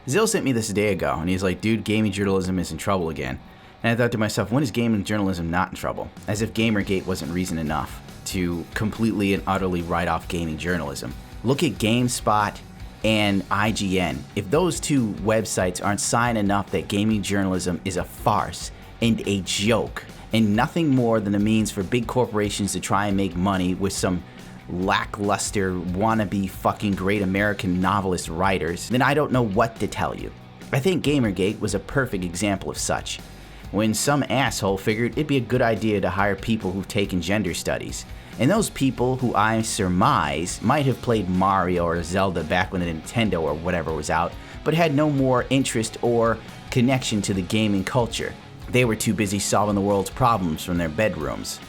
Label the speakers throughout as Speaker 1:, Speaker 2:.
Speaker 1: Zill sent me this a day ago, and he's like, dude, gaming journalism is in trouble again. And I thought to myself, when is gaming journalism not in trouble? As if Gamergate wasn't reason enough to completely and utterly write off gaming journalism. Look at GameSpot and IGN. If those two websites aren't sign enough that gaming journalism is a farce and a joke, and nothing more than a means for big corporations to try and make money with some lackluster wannabe fucking great American novelist writers, then I don't know what to tell you. I think Gamergate was a perfect example of such. When some asshole figured it'd be a good idea to hire people who've taken gender studies. And those people, who I surmise might have played Mario or Zelda back when the Nintendo or whatever was out, but had no more interest or connection to the gaming culture. They were too busy solving the world's problems from their bedrooms.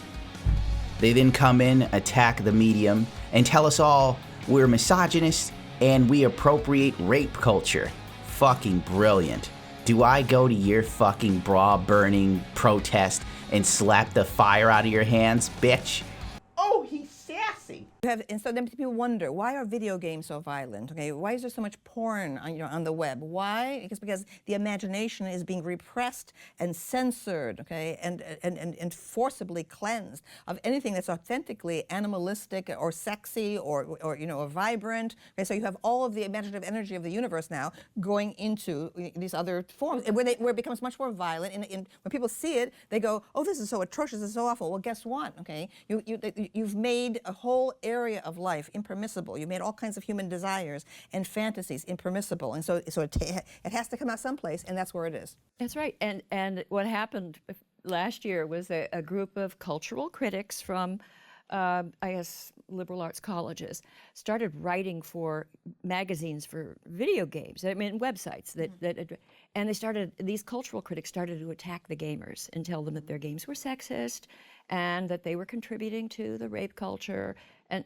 Speaker 1: They then come in, attack the medium, and tell us all we're misogynists and we appropriate rape culture. Fucking brilliant. Do I go to your fucking bra-burning protest and slap the fire out of your hands, bitch? Oh, he's sassy.
Speaker 2: And so then people wonder, why are video games so violent? Okay, why is there so much porn on the web? Why? Because the imagination is being repressed and censored, okay, and forcibly cleansed of anything that's authentically animalistic or sexy or vibrant. Okay, so you have all of the imaginative energy of the universe now going into these other forms, where it becomes much more violent. And when people see it, they go, "Oh, this is so atrocious, this is so awful." Well, guess what? Okay, you've made a whole area of life impermissible. You made all kinds of human desires and fantasies impermissible, and so it has to come out someplace, and that's where it is.
Speaker 3: That's right. And what happened last year was a group of cultural critics from, I guess, liberal arts colleges started writing for magazines for video games. I mean, websites and these cultural critics started to attack the gamers and tell them that their games were sexist and that they were contributing to the rape culture.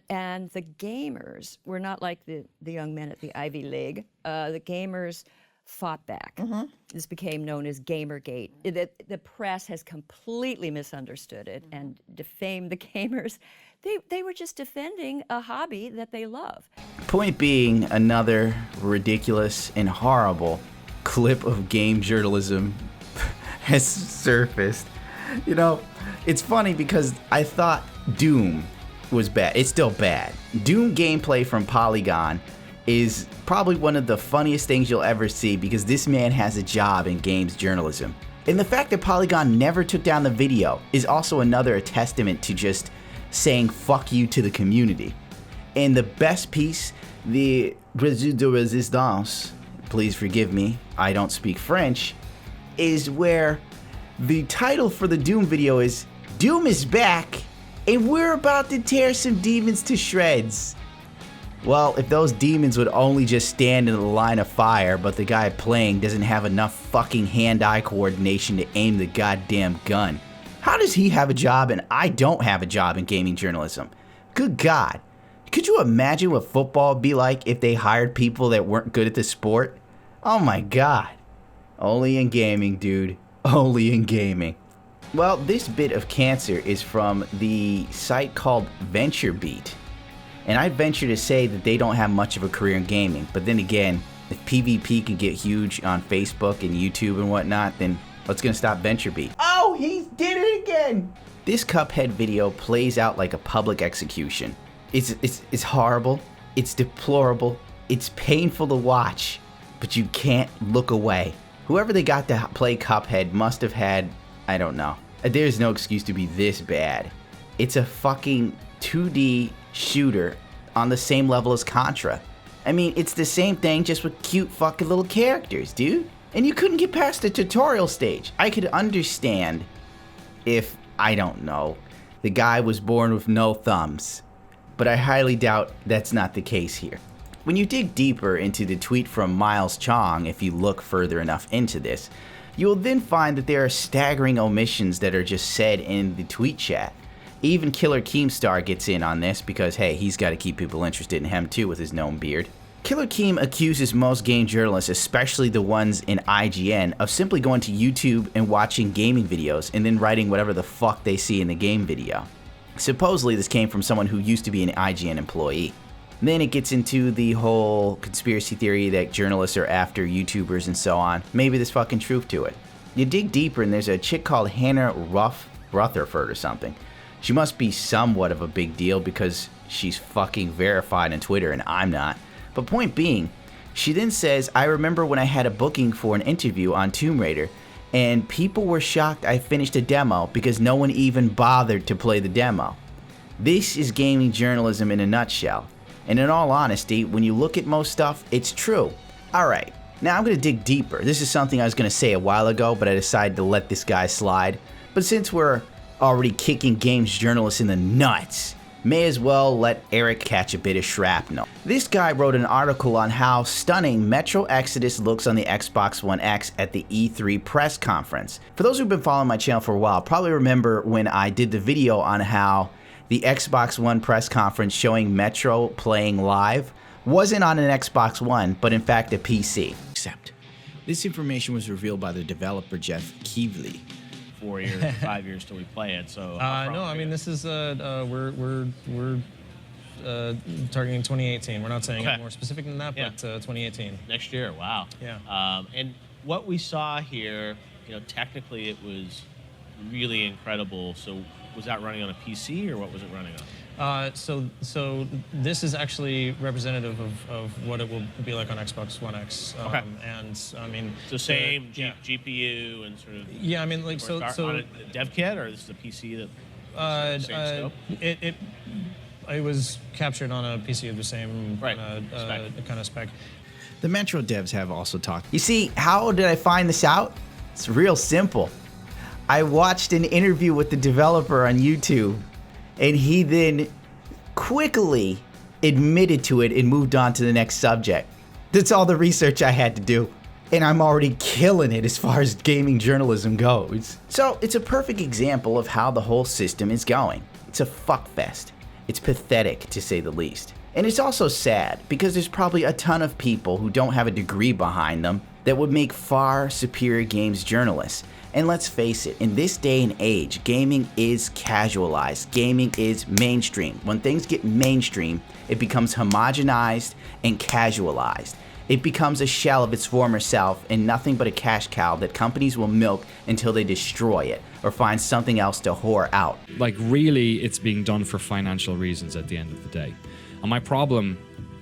Speaker 3: And the gamers were not like the young men at the Ivy League. The gamers fought back. Mm-hmm. This became known as Gamergate. The press has completely misunderstood it and defamed the gamers. They were just defending a hobby that they love.
Speaker 1: Point being, another ridiculous and horrible clip of game journalism has surfaced. You know, it's funny because I thought Doom was bad. It's still bad. Doom gameplay from Polygon is probably one of the funniest things you'll ever see because this man has a job in games journalism. And the fact that Polygon never took down the video is also another testament to just saying fuck you to the community. And the best piece, the Réseau de Résistance, please forgive me, I don't speak French, is where the title for the Doom video is Doom is back and we're about to tear some demons to shreds. Well, if those demons would only just stand in the line of fire, but the guy playing doesn't have enough fucking hand-eye coordination to aim the goddamn gun. How does he have a job and I don't have a job in gaming journalism? Good God. Could you imagine what football would be like if they hired people that weren't good at the sport? Oh my God. Only in gaming, dude. Only in gaming. Well, this bit of cancer is from the site called VentureBeat. And I'd venture to say that they don't have much of a career in gaming. But then again, if PvP can get huge on Facebook and YouTube and whatnot, then what's gonna stop VentureBeat? Oh, he did it again! This Cuphead video plays out like a public execution. It's horrible, it's deplorable, it's painful to watch, but you can't look away. Whoever they got to play Cuphead must have had, I don't know. There's no excuse to be this bad. It's a fucking 2D shooter on the same level as Contra. I mean, it's the same thing just with cute fucking little characters, dude. And you couldn't get past the tutorial stage. I could understand if, I don't know, the guy was born with no thumbs. But I highly doubt that's not the case here. When you dig deeper into the tweet from Miles Chong, if you look further enough into this, you will then find that there are staggering omissions that are just said in the tweet chat. Even Killer Keemstar gets in on this because, hey, he's got to keep people interested in him too with his gnome beard. Killer Keem accuses most game journalists, especially the ones in IGN, of simply going to YouTube and watching gaming videos and then writing whatever the fuck they see in the game video. Supposedly this came from someone who used to be an IGN employee. Then it gets into the whole conspiracy theory that journalists are after YouTubers and so on. Maybe there's fucking truth to it. You dig deeper and there's a chick called Hannah Rutherford or something. She must be somewhat of a big deal because she's fucking verified on Twitter and I'm not. But point being, she then says, I remember when I had a booking for an interview on Tomb Raider and people were shocked I finished a demo because no one even bothered to play the demo. This is gaming journalism in a nutshell. And in all honesty, when you look at most stuff, it's true. Alright, now I'm going to dig deeper. This is something I was going to say a while ago, but I decided to let this guy slide. But since we're already kicking games journalists in the nuts, may as well let Eric catch a bit of shrapnel. This guy wrote an article on how stunning Metro Exodus looks on the Xbox One X at the E3 press conference. For those who've been following my channel for a while, probably remember when I did the video on how the Xbox One press conference showing Metro playing live wasn't on an Xbox One, but in fact a PC. Except, this information was revealed by the developer Jeff Keighley.
Speaker 4: 4 years, 5 years till we play it. So
Speaker 5: no, I mean this is we're targeting 2018. We're not saying any more specific than that, but 2018
Speaker 4: next year. Wow.
Speaker 5: Yeah.
Speaker 4: And what we saw here, you know, technically it was really incredible. So was that running on a PC or what was it running on?
Speaker 5: So this is actually representative of what it will be like on Xbox One X. And I mean,
Speaker 4: so same GPU and sort of.
Speaker 5: Yeah, I mean, like so
Speaker 4: on a dev kit, or this is a PC that. Same scope?
Speaker 5: It was captured on a PC of the same kind of spec.
Speaker 1: The Metro devs have also talked. You see, how did I find this out? It's real simple. I watched an interview with the developer on YouTube, and he then quickly admitted to it and moved on to the next subject. That's all the research I had to do. And I'm already killing it as far as gaming journalism goes. So it's a perfect example of how the whole system is going. It's a fuckfest. It's pathetic, to say the least. And it's also sad, because there's probably a ton of people who don't have a degree behind them that would make far superior games journalists. And let's face it, in this day and age, gaming is casualized. Gaming is mainstream. When things get mainstream, it becomes homogenized and casualized. It becomes a shell of its former self and nothing but a cash cow that companies will milk until they destroy it or find something else to whore out.
Speaker 6: Like, really, it's being done for financial reasons at the end of the day. And my problem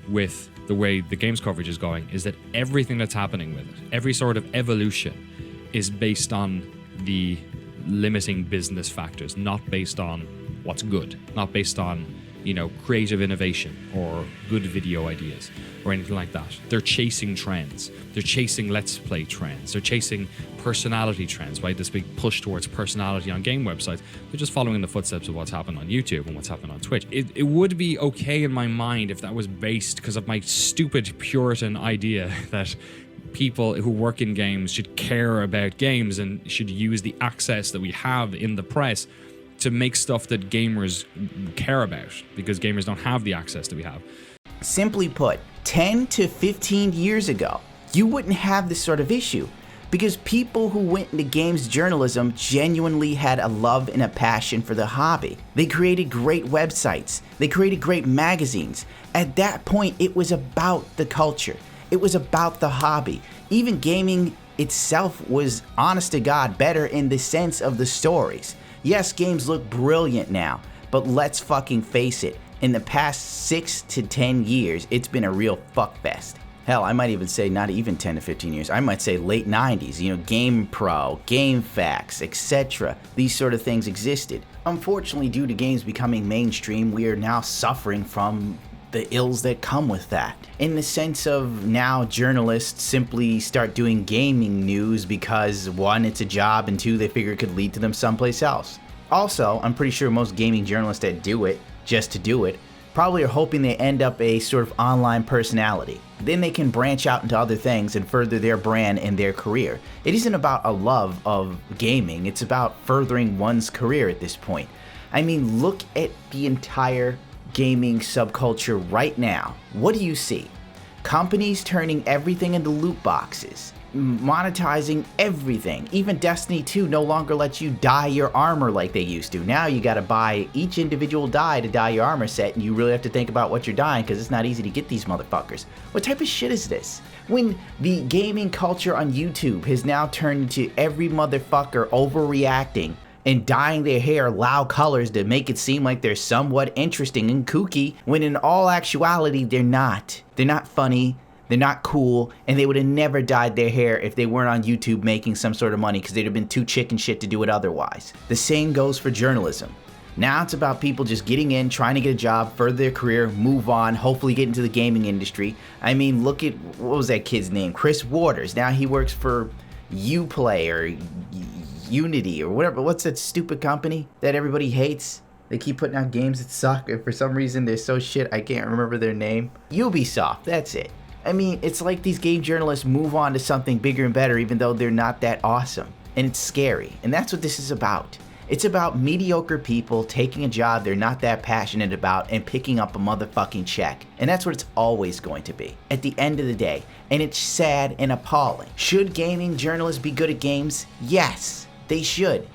Speaker 6: with the way the games coverage is going is that everything that's happening with it, every sort of evolution, is based on the limiting business factors, not based on what's good, not based on, you know, creative innovation or good video ideas or anything like that. They're chasing trends. They're chasing let's play trends. They're chasing personality trends, right? This big push towards personality on game websites. They're just following the footsteps of what's happened on YouTube and what's happened on Twitch. It would be okay in my mind if that was based because of my stupid Puritan idea that people who work in games should care about games and should use the access that we have in the press to make stuff that gamers care about, because gamers don't have the access that we have.
Speaker 1: Simply put, 10 to 15 years ago, you wouldn't have this sort of issue because people who went into games journalism genuinely had a love and a passion for the hobby. They created great websites. They created great magazines. At that point, it was about the culture. It was about the hobby. Even gaming itself was, honest to God, better in the sense of the stories. Yes, games look brilliant now, but let's fucking face it, in the past 6 to 10 years, it's been a real fuckfest. Hell, I might even say not even 10 to 15 years. I might say late 90s, you know, GamePro, GameFAQs, etc. These sort of things existed. Unfortunately, due to games becoming mainstream, we are now suffering from the ills that come with that. In the sense of now journalists simply start doing gaming news because 1, it's a job, and 2, they figure it could lead to them someplace else. Also, I'm pretty sure most gaming journalists that do it just to do it probably are hoping they end up a sort of online personality. Then they can branch out into other things and further their brand and their career. It isn't about a love of gaming, it's about furthering one's career at this point. I mean, look at the entire gaming subculture right now. What do you see? Companies turning everything into loot boxes. monetizing everything. Even Destiny 2 no longer lets you dye your armor like they used to. Now you gotta buy each individual dye to dye your armor set, and you really have to think about what you're dyeing because it's not easy to get these motherfuckers. What type of shit is this? When the gaming culture on YouTube has now turned into every motherfucker overreacting and dyeing their hair loud colors to make it seem like they're somewhat interesting and kooky, when in all actuality they're not. They're not funny. They're not cool, and they would have never dyed their hair if they weren't on YouTube making some sort of money because they'd have been too chicken shit to do it otherwise. The same goes for journalism. Now it's about people just getting in, trying to get a job, further their career, move on, hopefully get into the gaming industry. I mean, look at, what was that kid's name? Chris Waters. Now he works for Uplay or Unity or whatever. What's that stupid company that everybody hates? They keep putting out games that suck, and for some reason they're so shit I can't remember their name. Ubisoft, that's it. I mean, it's like these game journalists move on to something bigger and better even though they're not that awesome. And it's scary. And that's what this is about. It's about mediocre people taking a job they're not that passionate about and picking up a motherfucking check. And that's what it's always going to be at the end of the day. And it's sad and appalling. Should gaming journalists be good at games? Yes, they should.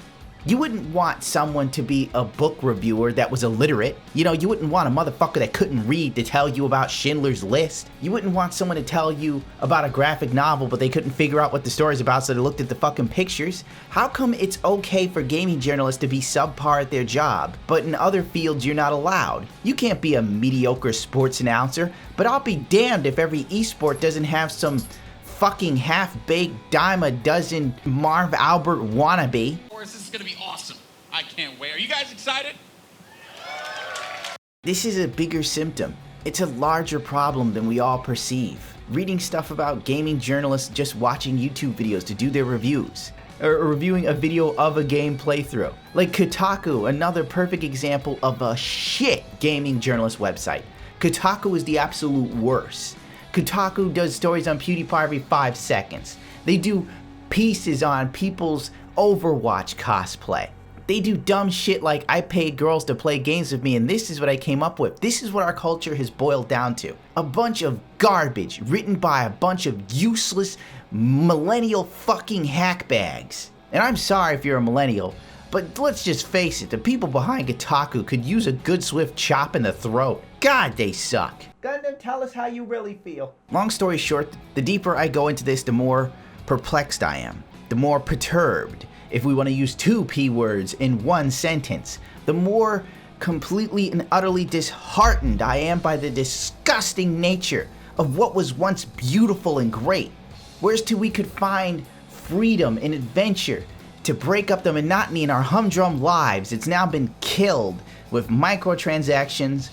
Speaker 1: You wouldn't want someone to be a book reviewer that was illiterate. You know, you wouldn't want a motherfucker that couldn't read to tell you about Schindler's List. You wouldn't want someone to tell you about a graphic novel but they couldn't figure out what the story's about so they looked at the fucking pictures. How come it's okay for gaming journalists to be subpar at their job, but in other fields you're not allowed? You can't be a mediocre sports announcer, but I'll be damned if every esport doesn't have some fucking half-baked dime a dozen Marv Albert wannabe.
Speaker 7: This is gonna be awesome. I can't wait. Are you guys excited?
Speaker 1: This is a bigger symptom. It's a larger problem than we all perceive. Reading stuff about gaming journalists just watching YouTube videos to do their reviews, or reviewing a video of a game playthrough. Like Kotaku, another perfect example of a shit gaming journalist website. Kotaku is the absolute worst. Kotaku does stories on PewDiePie every 5 seconds. They do pieces on people's Overwatch cosplay. They do dumb shit like I paid girls to play games with me and this is what I came up with. This is what our culture has boiled down to. A bunch of garbage written by a bunch of useless millennial fucking hackbags. And I'm sorry if you're a millennial, but let's just face it, the people behind Kotaku could use a good swift chop in the throat. God, they suck. Gundam, tell us how you really feel. Long story short, the deeper I go into this, the more perplexed I am. The more perturbed, if we want to use 2 P words in one sentence, the more completely and utterly disheartened I am by the disgusting nature of what was once beautiful and great. Whereas till we could find freedom and adventure to break up the monotony in our humdrum lives, it's now been killed with microtransactions,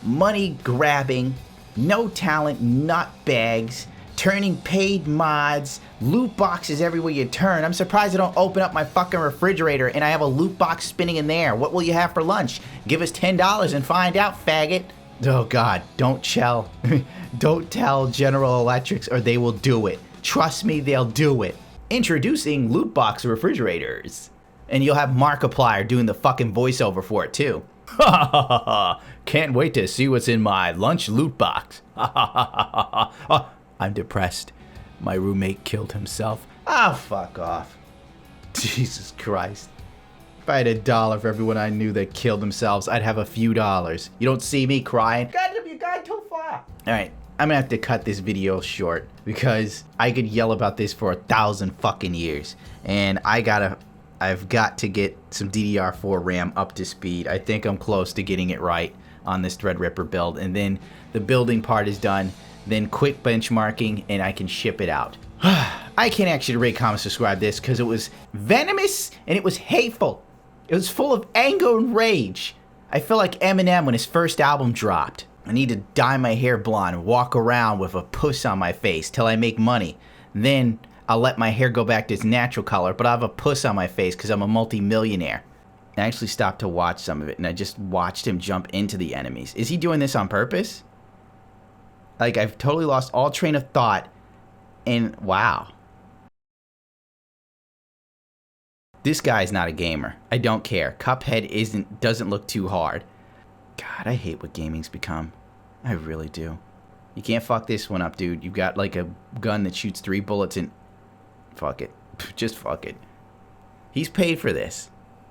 Speaker 1: money grabbing, no talent nutbags, turning paid mods, loot boxes everywhere you turn. I'm surprised I don't open up my fucking refrigerator and I have a loot box spinning in there. What will you have for lunch? Give us $10 and find out, faggot. Oh God, don't tell General Electrics or they will do it. Trust me, they'll do it. Introducing loot box refrigerators. And you'll have Markiplier doing the fucking voiceover for it too. Ha ha ha ha ha. Can't wait to see what's in my lunch loot box. Ha ha ha ha ha. I'm depressed. My roommate killed himself. Ah, fuck off. Jesus Christ. If I had $1 for everyone I knew that killed themselves, I'd have a few dollars. You don't see me crying. God, you got too far. Alright, I'm gonna have to cut this video short because I could yell about this for 1,000 fucking years. And I've got to get some DDR4 RAM up to speed. I think I'm close to getting it right on this Threadripper build. And then the building part is done. Then quick benchmarking and I can ship it out. I can't actually rate, comment, subscribe this because it was venomous and it was hateful. It was full of anger and rage. I feel like Eminem when his first album dropped. I need to dye my hair blonde and walk around with a puss on my face till I make money. Then I'll let my hair go back to its natural color, but I'll have a puss on my face because I'm a multi-millionaire. I actually stopped to watch some of it and I just watched him jump into the enemies. Is he doing this on purpose? Like, I've totally lost all train of thought, and wow. This guy's not a gamer. I don't care. Cuphead doesn't look too hard. God, I hate what gaming's become. I really do. You can't fuck this one up, dude. You've got, like, a gun that shoots 3 bullets in Fuck it. Just fuck it. He's paid for this.